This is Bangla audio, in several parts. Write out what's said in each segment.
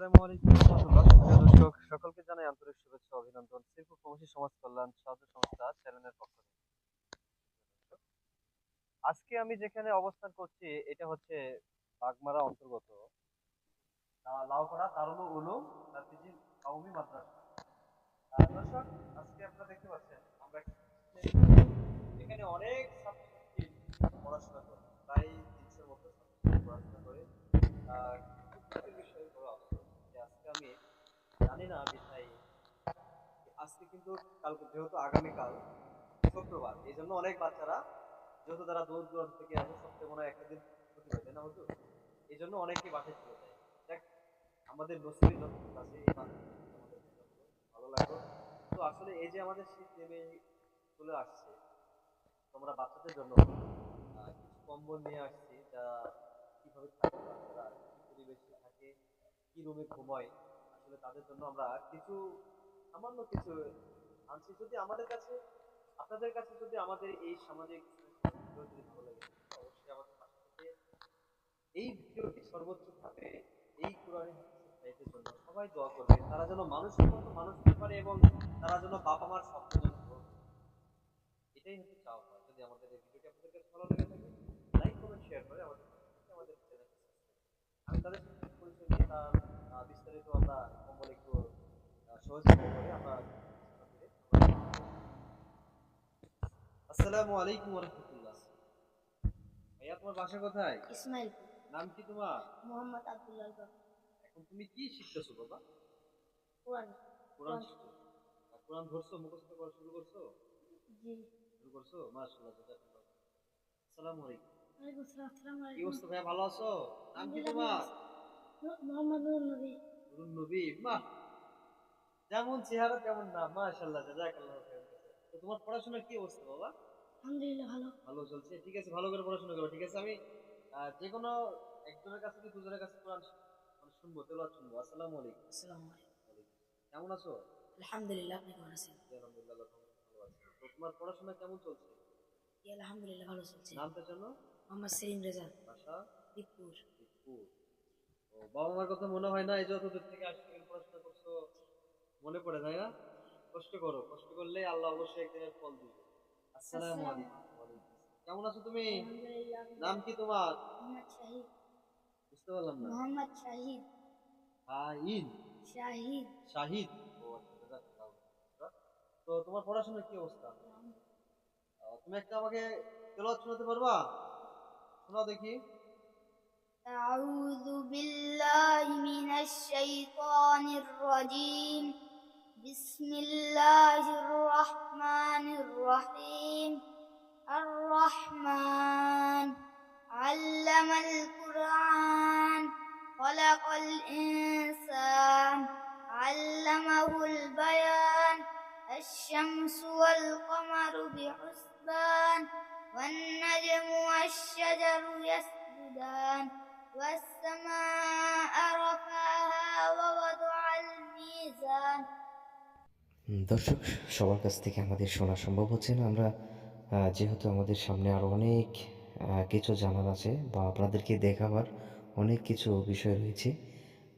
আসসালামু আলাইকুম রহমতুল্লাহ। সুপ্রিয় দর্শক সকলকে জানাই আন্তরিক শুভেচ্ছা ও অভিনন্দন শ্রীপুর প্রবাসী সমাজ কল্যাণ সাহায্য সংস্থা চ্যানেলের পক্ষ থেকে। আজকে আমি যেখানে অবস্থান করছি এটা হচ্ছে বাগমারা অন্তর্গত লাউপাড়া দারুল উলুম নাফিজি কওমি মাদ্রাসা। দর্শক, আজকে আপনারা দেখতে পাচ্ছেন আমরা এখানে অনেক ছাত্রছাত্রী পড়াশোনা করে, প্রায় 300-র মতো ছাত্রছাত্রী পড়াশোনা করে। কিন্তু দুঃখের বিষয় বড় আফসোস যে আজকে আমি জানি না বিধায় আজকে কিন্তু কালকে যেহেতু আগামীকাল শুক্রবার, এই জন্য অনেক বাচ্চারা যেহেতু তারা দূর দূরান্ত থেকে আসে, সপ্তাহে মনে হয় একটা দিন ছুটি পায়, তাই না হুজুর? এই জন্য অনেকেই বাসায় চলে যায়। দেখ, আমাদের নসিবে যতটুকু আছে এই বাচ্চাদের সাথে আমাদের দেখা হলো, ভালো লাগলো। তো আসলে এই যে আমাদের শীত নেমে চলে আসছে, তো আমরা বাচ্চাদের জন্য কিছু কম্বল নিয়ে আসছি, যা কিভাবে থাকে বাচ্চারা, কি পরিবেশে থাকে, কি রুমে ঘুমায়, আসলে তাদের জন্য আমরা কিছু সামান্য কিছু আনছি। যদি আমাদের কাছে, আপনাদের কাছে যদি আমাদের এই সামাজিক ভিডিও যদি ভালো লাগে থাকে, অবশ্যই আমাদের পাশে থেকে এই ভিডিওটি সর্বোচ্চ ভাবে এই কোরআনী হাদিসের ভাইদের জন্য সবাই দোয়া করবে, তারা যেন মানুষের মতো মানুষ হতে পারে এবং তারা যেন বাবা মার স্বপ্ন যেন পূরণ করতে পারে। এটাই হচ্ছে চাওয়া পাওয়া। যদি আমাদের এই ভিডিওটি আপনাদের কাছে ভালো লেগে থাকে, লাইক কমেন্ট শেয়ার করে আমাদের পাশে থেকে আমাদের চ্যানেলটি সাবস্ক্রাইব করুন। আমি তাদের সাথে পরিচয় নিয়ে তার বিস্তারিত আমরা কম্বল একটু সহযোগিতা করে আমরা কিছুক্ষণ ধরে আসসালামু আলাইকুম ওয়া রাহমাতুল্লাহ। ভাইয়া, তোমার বাসা কোথায়? ইসমাইলপুর। নাম কি তোমার? মোহাম্মদ আব্দুল্লাহ বাবু। এখন তুমি কি শিখতেছো বাবা? কোরআন। কোরআন শিখো। কোরআন ধরছো, মুখস্থ করা শুরু করছো? জি। শুরু করছো? মাশাআল্লাহ, জাযাকাল্লাহ। আসসালামু আলাইকুম। ওয়ালাইকুম আসসালাম। আসসালামু আলাইকুম। কি অবস্থা ভাইয়া, ভালো আছো? নাম কি তোমার? মোহাম্মদ নুরুন নবী। নুরুন নবী, বাহ! যেমন চেহারা তেমন নাম, মাশাআল্লাহ, জাযাকাল্লাহ খাইরান কাসীরা। তো তোমার পড়াশোনার কি অবস্থা বাবা? আলহামদুলিল্লাহ ভালো। ভালো চলছে, ঠিক আছে, ভালো করে পড়াশোনা করো, ঠিক আছে? আমি যেকোনো একজনের কাছ থেকে দুজনের কাছে কোরআন মানে শুনবো, তেলাওয়াত শুনবো। আসসালামু আলাইকুম। আসসালামু আলাইকুম। ওয়ালাইকুম আসসালাম। কেমন আছো? আলহামদুলিল্লাহ, আপনি কেমন আছেন? জি, আলহামদুলিল্লাহ, আল্লাহর রহমতে ভালো আছি। তো তোমার পড়াশোনা কেমন চলছে? জি, আলহামদুলিল্লাহ ভালো চলছে। নামটা জানো? মোহাম্মদ সেলিম রেজা। বাসা? দিকপুর। দিকপুর। ও, বাবা মার কথা মনে হয় না? এই যে অত দূর থেকে আসছো, এখানে পড়াশোনা করছো, মনে পড়ে, তাই না? কষ্ট করো, কষ্ট করলে আল্লাহ অবশ্যই একদিনের ফল দিবে। আসসালামু আলাইকুম। ওয়ালাইকুম আসসালাম। কেমন আছো তুমি? আলহামদুলিল্লাহ। নাম কি তোমার? মোহাম্মদ শাহিদ। বুঝতে পারলাম না। মোহাম্মদ শাহিদ। শাহিদ? শাহিদ। শাহিদ। ও আচ্ছা, জাযাকাল্লাহ খাইরান। তো তোমার পড়াশোনার কি অবস্থা? তুমি একটা আমাকে তেলাওয়াত শোনাতে পারবা? শোনাও দেখি। أعوذ بالله من الشيطان الرجيم. بسم الله الرحمن الرحيم. الرحمن علم القرآن خلق الإنسان علمه البيان. الشمس والقمر بحسبان والنجم والشجر يسجدان والسماء رفعها ووضع الميزان. দর্শক, সবার কাছ থেকে আমাদের শোনা সম্ভব হচ্ছে না। আমরা যেহেতু আমাদের সামনে আরও অনেক কিছু জানার আছে বা আপনাদেরকে দেখাবার অনেক কিছু বিষয় রয়েছে,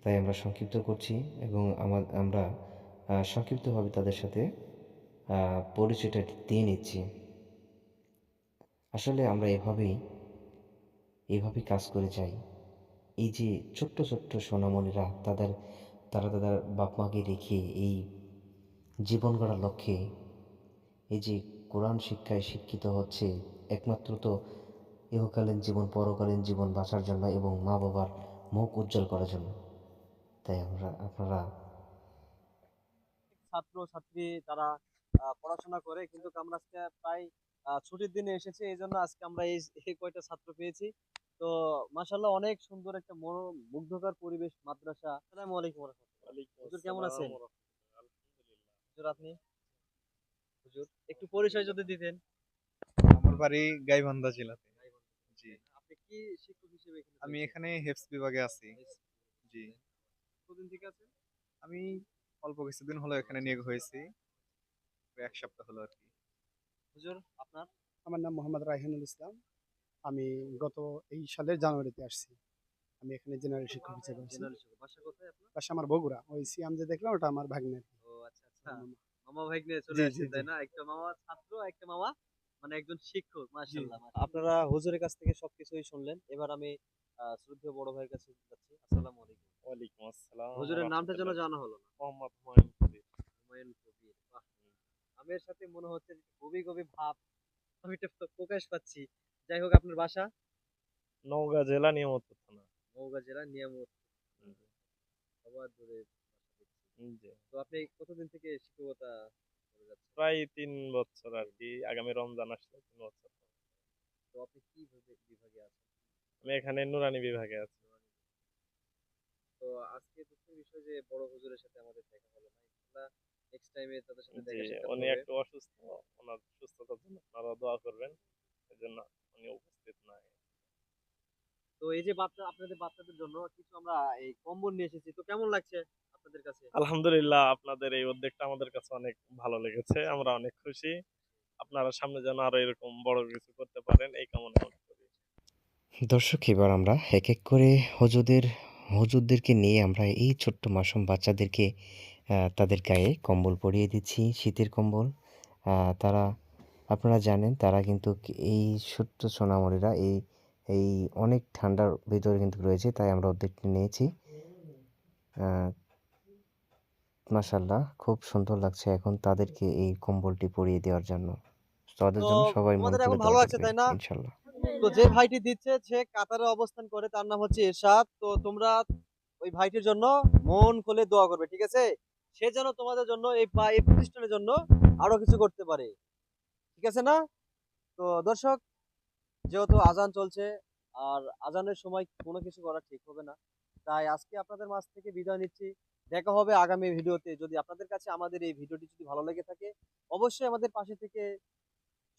তাই আমরা সংক্ষিপ্ত করছি এবং আমরা সংক্ষিপ্তভাবে তাদের সাথে পরিচয়টা দিয়ে নিচ্ছি। আসলে আমরা এভাবেই কাজ করে যাই। এই যে ছোট্ট ছোট্ট সোনামণিরা তারা তাদের বাপ মাকে রেখে এই জীবন গড়ার লক্ষ্যে এই যে কোরআন শিক্ষায় শিক্ষিত হচ্ছে, একমাত্র তো ইহকালীন জীবন, পরকালীন জীবন বাঁচার জন্য এবং মা বাবার মুখ উজ্জ্বল করার জন্য। তাই আপনারা ছাত্র ছাত্রী তারা পড়াশোনা করে, কিন্তু আমরা আজকে প্রায় ছুটির দিনে এসেছি, এই জন্য আজকে আমরা এই কয়টা ছাত্র পেয়েছি। তো মাশাআল্লাহ, অনেক সুন্দর একটা মুগ্ধকর পরিবেশ মাদ্রাসা। আসসালামু আলাইকুম ওয়া রাহমাতুল্লাহ। ওয়ালাইকুম হুজুর কেমন আসসালাম আছেন? ওয়া রাহমাতুল্লাহ। আলহামদুলিল্লাহ। হুজুর আপনি? হুজুর একটু পরিচয় যদি দিতেন। আমার বাড়ি গাইবান্ধা জেলাতে। জি। তাই না? আপনি কি শিক্ষক হিসেবে এখানে আমি রয়েছেন? এখানে হেফজ বিভাগে আছি। জি। তাই না? কতদিন থেকে আছেন? আমি অল্প কিছুদিন হলো এখানে নিয়োগ হয়েছি। এক সপ্তাহ হলো আরকি। হুজুর আপনার? আমার নাম মোহাম্মদ রায়হানুল ইসলাম। আমি গত এই সালের জানুয়ারিতে আসছি। আমি এখানে জেনারেল শিক্ষক হিসেবে আছি। জেনারেল শিক্ষক। বাসা কোথায় আপনার? বাসা আমার বগুড়া। ওই সিয়াম যে দেখলাম ওটা আমার ভাগ্নে আরকি। ও আচ্ছা, আচ্ছা। আমার মামা। মামা ভাগ্নে চলে জি, জি, আসছেন, জি। তাই না? একটা মামা ছাত্র, একটা মামা মানে একজন শিক্ষক। জি, মাশাআল্লাহ, আপনারা হুজুরের কাছ থেকে সবকিছুই শুনলেন। এবার আমি শ্রদ্ধেয় বড় ভাইয়ের কাছে যাচ্ছি। আসসালামু আলাইকুম। ওয়ালাইকুম আসসালাম ওয়া হুজুরের নামটা যেন রাহমাতুল্লাহ। জানা হলো না। মোহাম্মদ হুমায়ুন কবির। হুমায়ুন কবির। বাহ! নামের সাথে মনে হচ্ছে যে কবি ভাব আমি এটা প্রকাশ পাচ্ছি। যাই হোক আপনার বাসা? নওগাঁ জেলা নিয়ামতপুর থানা। নওগাঁ জেলার নিয়ামত। হুম, সবার দূরে বাসা দেখছি। জি। তো আপনি কতদিন থেকে শিক্ষকতা করে যাচ্ছেন? প্রায় ৩ বছর আরকি। আগামী রমজান আসলে ৩ বছর। তো আপনি কি বিভাগে আছেন? আমি এখানে নুরানি বিভাগে আছি। তো আজকে দুঃখের বিষয় যে বড় হুজুরের সাথে আমাদের দেখা হলো না। ইনশাআল্লাহ নেক্সট টাইমে তাদের সাথে জি, দেখা সাক্ষাৎ উনি হবে। একটু অসুস্থ। উনার সুস্থতার জন্য আপনারা দোয়া করবেন। এজন্য উনি উপস্থিত নাই। তো এই যে আপনাদের বাচ্চাদের জন্য কিছু আমরা এই কম্বল নিয়ে এসেছি। তো কেমন লাগছে আপনাদের কাছে? আলহামদুলিল্লাহ আপনাদের এই উদ্যোগটা আমাদের কাছে অনেক ভালো লেগেছে। আমরা অনেক খুশি। আপনারা সামনে যেন আরো এরকম বড় কিছু করতে পারেন এই কামনা করি। দর্শক এবার আমরা এক এক করে হুজুরদেরকে নিয়ে আমরা এই ছোট্ট মাসুম বাচ্চাদেরকে তাদের গায়ে কম্বল পরিয়ে দিচ্ছি, শীতের কম্বল। তারা আপনারা জানেন তারা কিন্তু এই ছোট্ট সোনামণিরা এই অনেক ঠান্ডার ভিতরে কিন্তু রয়েছে, তাই আমরা ওদেরকে নিয়েছি। মাশাআল্লাহ খুব সুন্দর লাগছে এখন তাদেরকে এই কম্বলটি পরিয়ে দেওয়ার জন্য। তাদের তো জন্য সবাই মন তোমাদের খুলে এখন ভালো দোয়া লাগছে করবেন তাই না? ইনশাআল্লাহ। তো যে ভাইটি দিচ্ছে সে কাতারে অবস্থান করে, তার নাম হচ্ছে ইরশাদ। তো তোমরা ওই ভাইটির জন্য মন খুলে দোয়া করবে, ঠিক আছে? সে যেন তোমাদের জন্য এই প্রতিষ্ঠানের জন্য আরো কিছু করতে পারে। ঠিক আছে না? তো দর্শক, যেহেতু আজান চলছে আর আজানের সময় কোনো কিছু করা ঠিক হবে না, তাই আজকে আপনাদের মাঝ থেকে বিদায় নিচ্ছি। দেখা হবে আগামী ভিডিওতে। যদি আপনাদের কাছে আমাদের এই ভিডিওটি যদি ভালো লেগে থাকে, অবশ্যই আমাদের পাশে থেকে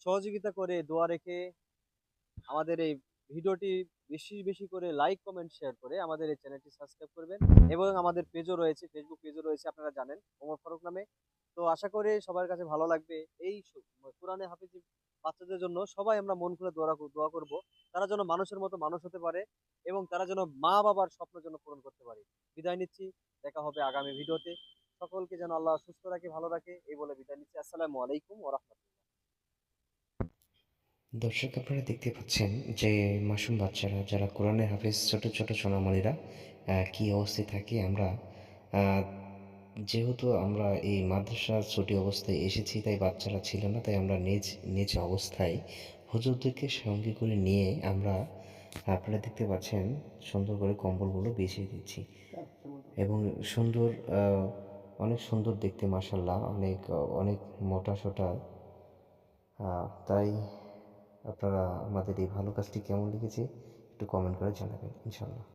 সহযোগিতা করে দোয়া রেখে আমাদের এই ভিডিওটি বেশি করে লাইক কমেন্ট শেয়ার করে আমাদের এই চ্যানেলটি সাবস্ক্রাইব করবেন। এবং আমাদের পেজও রয়েছে, ফেসবুক পেজও রয়েছে, আপনারা জানেন, ওমর ফারুক নামে। তো আশা করি সবার কাছে ভালো লাগবে। এই কোরআনে হাফেজি বাচ্চাদের জন্য সবাই আমরা মন খুলে দোয়া করব, তারা যেন মানুষের মতো মানুষ হতে পারে এবং তারা যেন মা বাবার স্বপ্ন যেন পূরণ করতে পারে। বিদায় নিচ্ছি। দেখা হবে আগামী ভিডিওতে। সকলকে যেন আল্লাহ সুস্থ রাখে, ভালো রাখে, এই বলে বিদায় নিচ্ছি। আসসালামু আলাইকুম ওয়া রাহমাতুল্লাহ। দর্শক আপনারা দেখতে পাচ্ছেন যে মাসুম বাচ্চারা যারা কোরআনের হাফেজ ছোট ছোট সোনামণিরা কি অবস্থায় থাকে আমরা যেহেতু আমরা এই মাদ্রাসা ছুটি অবস্থায় এসেছি তাই বাচ্চারা ছিল না, তাই আমরা নিজ নিজ অবস্থায় হুজুরদেরকে সঙ্গে করে নিয়ে আমরা আপনারা দেখতে পাচ্ছেন সুন্দর করে কম্বলগুলো বিছিয়ে দিচ্ছি এবং সুন্দর অনেক সুন্দর দেখতে মাসাল্লাহ, অনেক অনেক মোটা সোটা। তাই আপনারা আমাদের এই ভালো কাজটি কেমন লেগেছে একটু কমেন্ট করে জানাবেন ইনশাল্লাহ।